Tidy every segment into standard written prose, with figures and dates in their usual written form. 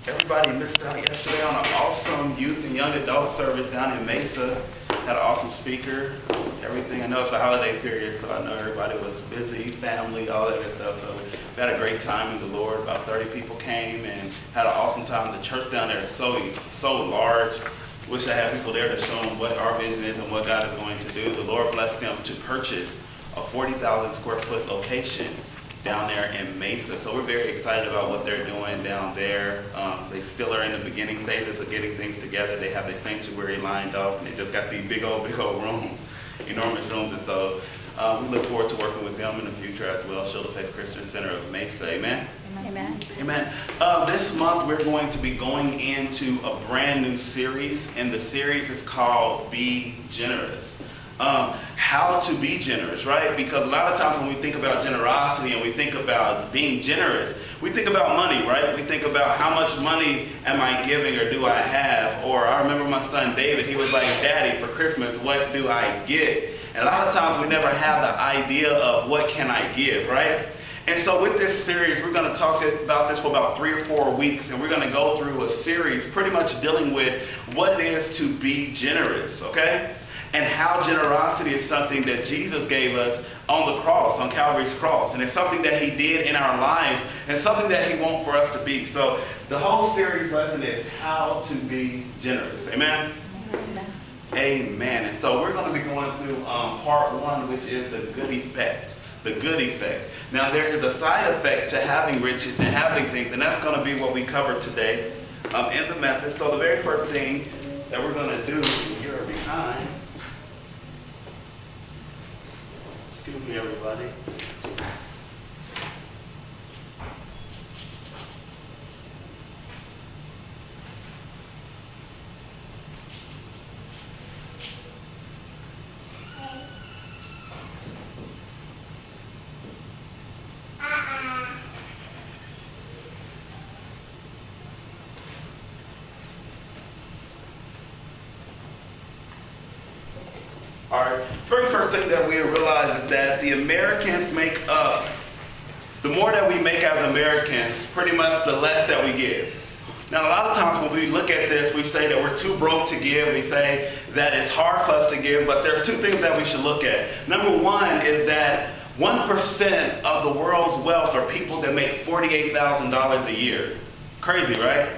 Everybody missed out yesterday on an awesome youth and young adult service down in Mesa. Had an awesome speaker, everything. I know it's the holiday period, so I know everybody was busy, family, all that good stuff. So we had a great time in the Lord. About 30 people came and had an awesome time. The church down there is so large. Wish I had people there to show them what our vision is and what God is going to do. The Lord blessed them to purchase a 40,000 square foot location down there in Mesa. So we're very excited about what they're doing down there. They still are in the beginning phases of getting things together. They have the sanctuary lined up, and they just got these big old rooms, enormous rooms. And so we look forward to working with them in the future as well. Chiltepec Christian Center of Mesa. Amen? Amen. Amen. This month we're going to be going into a brand new series, and the series is called Be Generous. How to be generous, right? Because a lot of times when we think about generosity and we think about being generous, we think about money, right? We think about how much money am I giving or do I have? Or I remember my son David, he was like, Daddy, for Christmas, what do I get? And a lot of times we never have the idea of what can I give, right? And so with this series, we're going to talk about this for about 3 or 4 weeks, and we're going to go through a series pretty much dealing with what it is to be generous, okay? And how generosity is something that Jesus gave us on the cross, on Calvary's cross. And it's something that he did in our lives and something that he wants for us to be. So the whole series lesson is how to be generous. Amen? Amen. Amen. And so we're going to be going through part 1, which is the good effect. The good effect. Now there is a side effect to having riches and having things, and that's going to be what we cover today in the message. So the very first thing that we're going to do, you're behind. Excuse me, everybody. All right. Very first thing that we realize is that the Americans make up, the more that we make as Americans, pretty much the less that we give. Now, a lot of times when we look at this, we say that we're too broke to give. We say that it's hard for us to give, but there's 2 things that we should look at. Number 1 is that 1% of the world's wealth are people that make $48,000 a year. Crazy, right?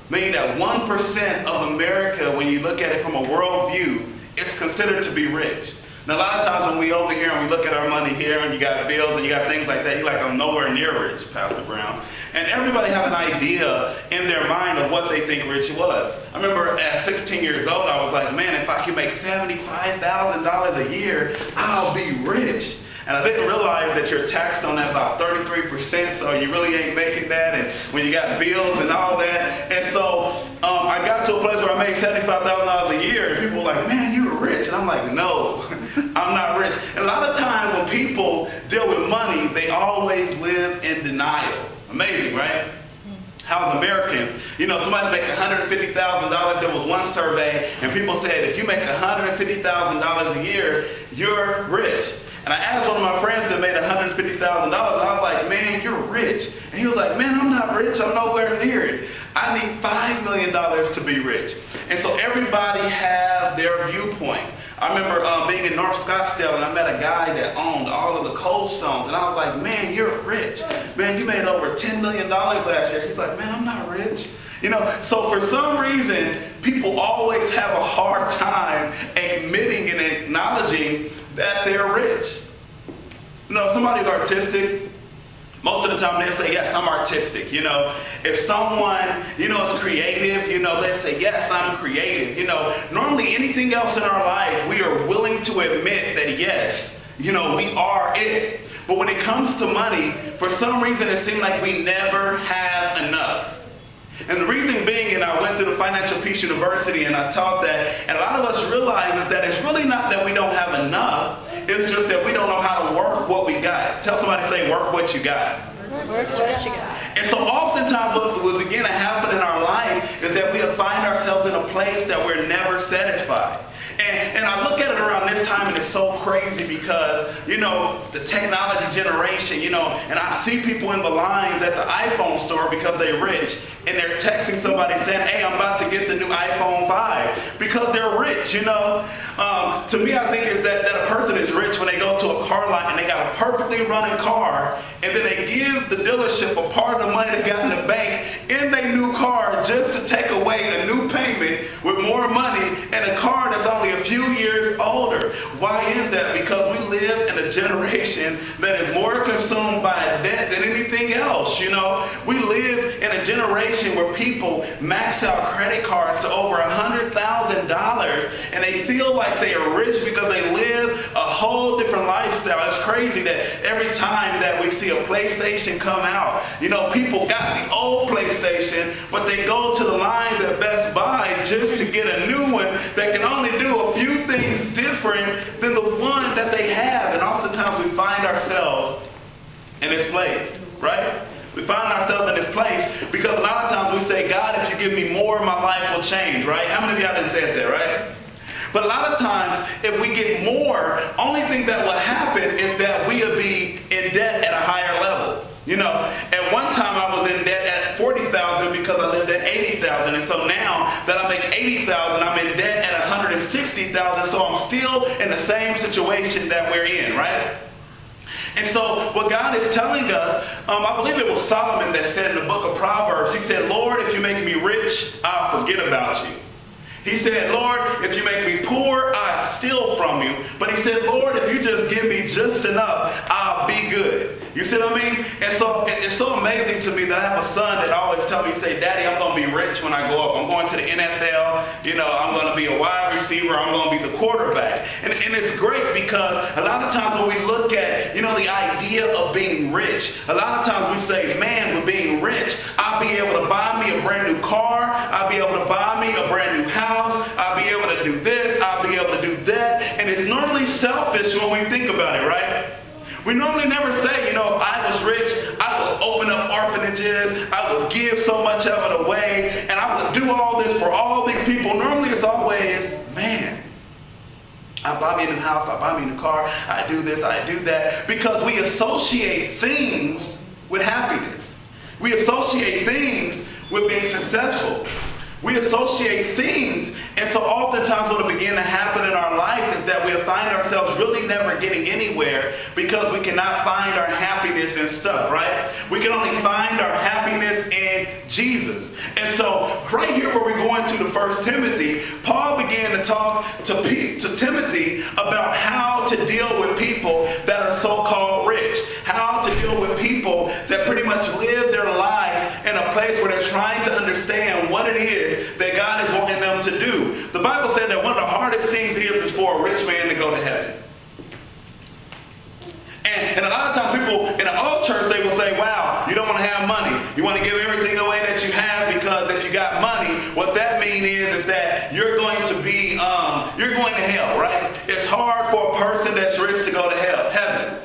Meaning that 1% of America, when you look at it from a world view, it's considered to be rich. Now, a lot of times when we over here and we look at our money here and you got bills and you got things like that, you're like, I'm nowhere near rich, Pastor Brown. And everybody have an idea in their mind of what they think rich was. I remember at 16 years old, I was like, man, if I can make $75,000 a year, I'll be rich. And I didn't realize that you're taxed on that about 33%, so you really ain't making that, and when you got bills and all that. And so I got to a place where I made $75,000 a year, and people were like, man, you're rich. And I'm like, no, I'm not rich. And a lot of times when people deal with money, they always live in denial. Amazing, right? How Americans, somebody make $150,000. There was one survey, and people said, if you make $150,000 a year, you're rich. And I asked one of my friends that made $150,000, and I was like, man, you're rich. And he was like, man, I'm not rich. I'm nowhere near it. I need $5 million to be rich. And so everybody have their viewpoint. I remember being in North Scottsdale, and I met a guy that owned all of the Cold Stones. And I was like, man, you're rich. Man, you made over $10 million last year. He's like, man, I'm not rich. So for some reason, people always have a hard time admitting and acknowledging that they're rich. If somebody's artistic, most of the time they'll say, yes, I'm artistic. If someone, is creative, they say, yes, I'm creative. Normally anything else in our life, we are willing to admit that, yes, we are it. But when it comes to money, for some reason it seems like we never have enough. And the reason being, and I went through the Financial Peace University and I taught that, and a lot of us realize is that it's really not that we don't have enough, it's just that we don't know how to work what we got. Tell somebody, say, work what you got. Work what you got. And so oftentimes what will begin to happen in our life is that we find ourselves in a place that we're never satisfied. And I look at it around this time, and it's so crazy because, the technology generation, and I see people in the lines at the iPhone store because they're rich, and they're texting somebody saying, hey, I'm about to get the new iPhone 5 because they're rich, To me, I think is that a person is rich when they go to a car lot and they got a perfectly running car, and then they give the dealership a part of the money they got in the bank in their new car just to take away a new payment with more money and a car that's only a few years older. Why is that? Because we live in a generation that is more consumed by debt than anything else. We live in a generation where people max out credit cards to over $100,000, and they feel like they are rich because they live a whole different lifestyle. It's crazy that every time that we see a PlayStation come out, people got the old PlayStation, but they go to the lines at Best Buy just to get a new one that can only do a few things different than the one that they have. And oftentimes we find ourselves in this place, right? We find ourselves in this place because a lot of times we say, God, if you give me more, my life will change, right? How many of y'all done said that, right? But a lot of times, if we get more, only thing that will happen is that we'll be in debt at a higher level. At one time I was in debt at $40,000 because I lived at $80,000, and so now that I make $80,000, I'm in debt at $160,000. So I'm still in the same situation that we're in, right? And so what God is telling us, I believe it was Solomon that said in the book of Proverbs, he said, Lord, if you make me rich, I'll forget about you. He said, Lord, if you make me poor, I steal from you. But he said, Lord, if you just give me just enough, I'll be good. You see what I mean? And so it's so amazing to me that I have a son that always tells me, say, Daddy, I'm going to be rich when I grow up. I'm going to the NFL. I'm going to be a wide receiver. I'm going to be the quarterback. And it's great because a lot of times when we look at, the idea of being rich, a lot of times we say, man, with being rich, I'll be able to buy me a brand new car. I'll be able to buy me a brand new house. I'll be able to do this. I'll be able to do that. And it's normally selfish when we think about it, right? We normally never say, if I was rich, I would open up orphanages, I would give so much of it away, and I would do all this for all these people. Normally it's always, man, I buy me a new house, I buy me a new car, I do this, I do that, because we associate things with happiness. We associate things with being successful. We associate things, and so oftentimes what will begin to happen in our life is that we'll find ourselves really never getting anywhere because we cannot find our happiness in stuff, right? We can only find our happiness in Jesus. And so right here where we're going to the 1 Timothy, Paul began to talk to Timothy about how to deal with people that are so-called rich, how to deal with people that pretty much live their lives in a place where they're trying to understand what it is that God is wanting them to do. The Bible said that one of the hardest things is for a rich man to go to heaven. And a lot of times people in the old church, they will say, wow, you don't want to have money. You want to give everything away that you have because if you got money, what that means is that you're going to be, you're going to hell, right? It's hard for a person that's rich to go to heaven.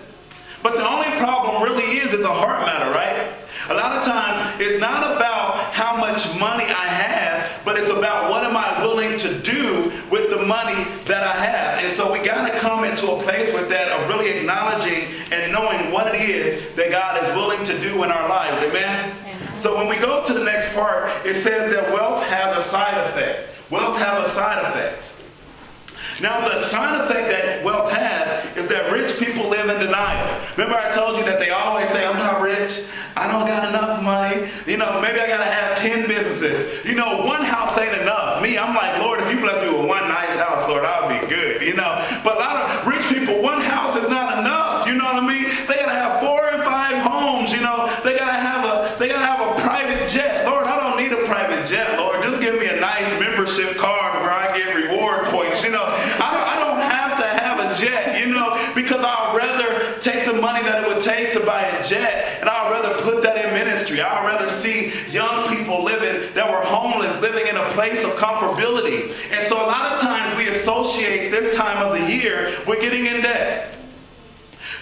But the only problem really is it's a heart matter, right? A lot of times it's not about how much money I have, but it's about what am I willing to do with the money that I have. And so we got to come into a place with that of really acknowledging and knowing what it is that God is willing to do in our lives. Amen? So when we go to the next part, it says that wealth has a side effect. Wealth has a side effect. Now, the side effect that wealth has is that rich people live in denial. Remember I told you that they always say, I'm not rich. I don't got enough money. Maybe I got to have 10 businesses. One house ain't enough. Me, I'm like, Lord, if you bless me with one nice house, Lord, I'll be good. But a lot of rich people, one house is not enough. You know what I mean? They got to have 4 and 5 homes. They got to have a private jet. Lord, I don't need a private jet, Lord. Just give me a nice membership card where I get reward points. I don't have to have a jet, because I'd rather take the money that it would take to buy a jet, and I'd rather put that in ministry. I'd rather see young people that were homeless living in a place of comfortability. And so a lot of times we associate this time of the year with getting in debt.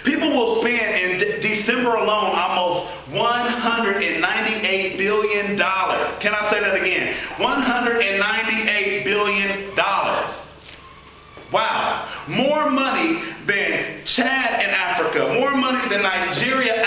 People will spend in December alone almost $198 billion. Can I say that again? $198 billion. Wow. More money than Chad in Africa, more money than Nigeria,